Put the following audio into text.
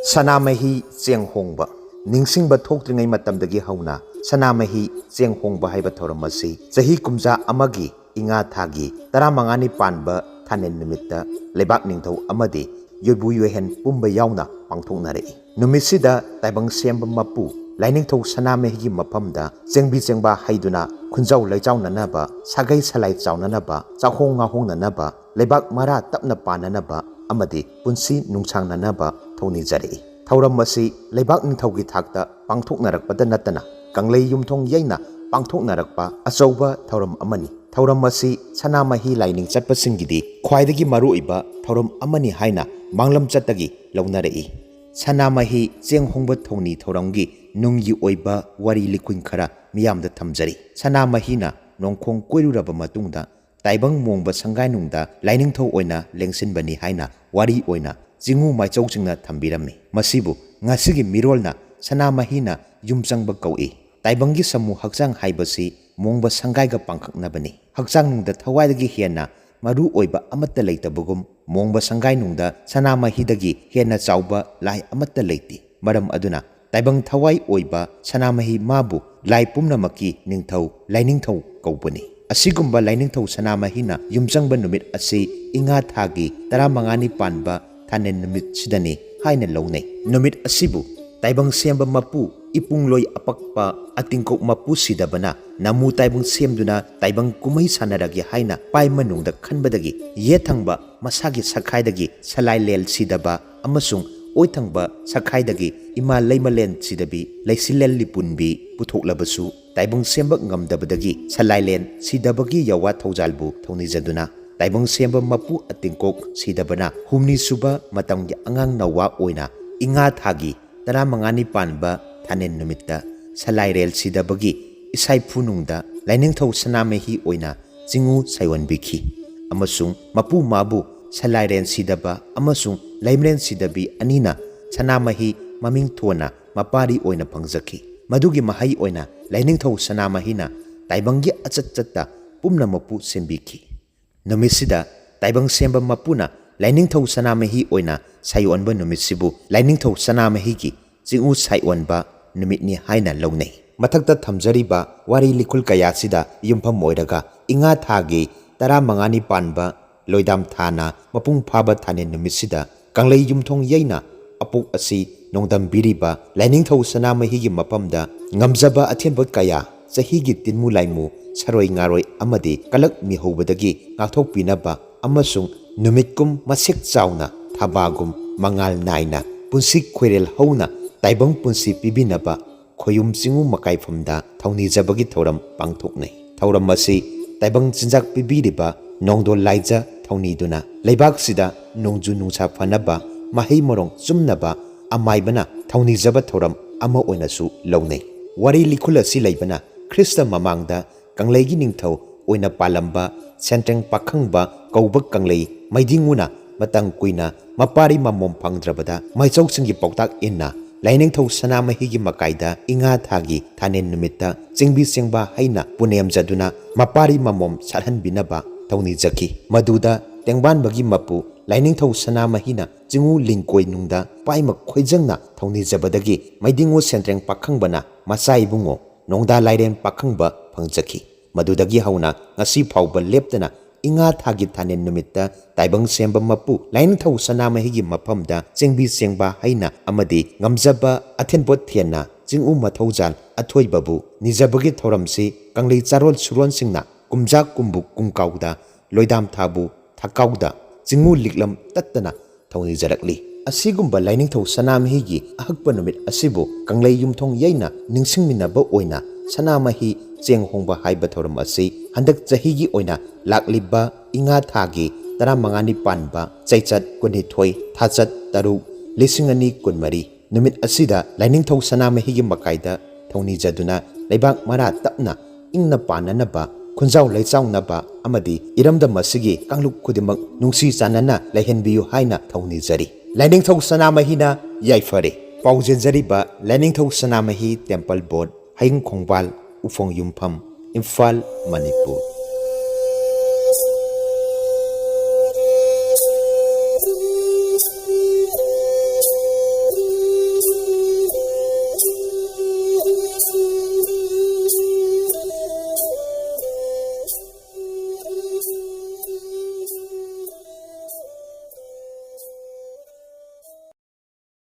Sanamahi Cheng Hongba Ningsingba thokdringai matamdagi hauna Sanamahi Cheng Hongba haiba thoramasi chahi kumja amagi inga thagi taramangani panba Thanil numitta lebak ningthau amadi yoibu yohen pumba yauna pangthoknarei numisida taibang semba mapu lainingthau Sanamahi gi mapamda chengbi chengba haiduna khunjau laichaunanaba sagai salai chaunanaba chahong ngahongnanaba lebak mara tapna pananaba amadi punsi nungchangnanaba thoni jari thauram masi lebak ningthaugi thakta pangthoknarakpada natana kanglei yumthong yaina pangthoknarakpa achauba thauram amani thauram masi Sanamahi laining chatpasingidi khwaidagi maruiba thauram amani haina manglam chatagi launarei Sanamahi Cheng Hongba thoni thauramgi nunggi oiba wari likuin khara miyamda thamjari Sanamahi na nongkhong koiruraba matungda taibang mongba sangai nungda lainingthau oina lengsinbani haina wari oina jingu maichauchingna thambirami masibu ngasigi mirolna Sanamahi na yumchangba kaui taibangi samu hakjang haibasi mongba sangaiga pangkhaknabani hakjang nungda thawaidagi hena maru oiba amatta leitabugum mongba sangai nungda Sanamahi dagi hena chauba lai amatta leiti maram aduna taibang thawai oiba Sanamahi mabu lai pumnamaki ningthau lainingthau kaubani asigumba lainingthau Sanamahi na yumchangba numit asi inga thagi taramangani panba Thanil numit sidani haina launai numit asibu taibang semba mapu ipungloi apakpa atingkok mapu sidabana namu taibang semduna taibang kumai sanaragi haina pai manungda khanbadagi yethangba masagi sakhaidagi salai lel sidaba amasung oithangba sakhaidagi ima leimalen sidabi leisilel lipunbi puthoklabasu taibang semba ngamdabadagi salai len sidabagi yawa thaujalbu thonijaduna taibang semba mapu atingkok sidabana humni suba matamgi angang nawa oina inga thagi taramangani panba Thanil numitta salai rel sidabagi isai phunungda lainingthau Sanamahi oina jingu saiwanbikhi amasung mapu mabu salai ren sidaba amasung laimren sidabi anina Sanamahi maming thona mapari oina phangjakhi madugi mahai oina lainingthau Sanamahi na taibangi achatchatta pumna mapu sembikhi numisida taibang semba mapuna lainingthau Sanamahi oina saionba numisibu lainingthau Sanamahi gi jingu saionba numitni haina launai mathakta thamjariba wari likul kaya sida yumpham oiraga inga thagi taramangani panba loidam thana mapung phaba Thanil numisida kanglei yumthong yaina apuk asi nongdam biriba lainingthau Sanamahi gi mapamda ngamjaba athenbot kaya chahi gi tinmu laimu saroi ngaroi amadi kalak mihobadagi ngathok pinaba amasung numitkum masek chauna thabagum mangal naina punsi khoirel hauna taibang punsi pibinaba khoyum chingu makai famda thawni jabagi thoram pangthoknai thoram masi taibang chinjak pibiriba nongdo laija thawni duna leibak sida nongju nungsa phanaba mahei morong chumnaba amaibana thawni jaba thoram ama oinasu launai wari likul asi leibana Krista mamangda kanglegi ningthau oina palamba senteng pakhangba kauba kanglei maidinguna matang kuina mapari mamom phangdrabada maichauchingi pautak inna lainingthau Sanamahi gi makaida inga thagi Thanil numitta chingbi chengba haina punem jaduna mapari mamom sarhanbinaba thawni jaki maduda tengbanbagi mapu lainingthau Sanamahi na jingu lingkoi nungda paima khoijangna thawni jabadagi maidingo sentreng pakhangbana masai bungo nongda lairen pakhangba phangjaki madudagi hauna ngasi phauba leptana inga thagi Thanil numitta taibang semba mapu lainingthau Sanamahi gi maphamda chengbi chengba haina amadi ngamjaba athenpot thiana jingu mathaujal athoibabu nijabagi thoramsi kanglei charol suron singna kumja kumbu kumkauda loidam thabu thakauda jingu liklam tattana thawni jarakli asigumba lainingthau Sanamahi gi ahakpa numit asibu kanglei yumthong yaina ningsingminaba oina Sanamahi Cheng Hongba haiba thoram asi handak chahi gi oina lakliba inga thagi taramangani panba chaichat kunithoi thachat taru lisingani kunmari numit asida lainingthau Sanamahi gi makaida thawni jaduna leibak mara tapna ingna pananaba khunjau laichaunaba amadi iramda masigi kangluk khudimak nungsi chanana laihenbiyu haina thawni jari lainingthau Sanamahi na yaifare paujenjariba lainingthau Sanamahi temple board haing khongbal ufong yumpham Imphal Manipur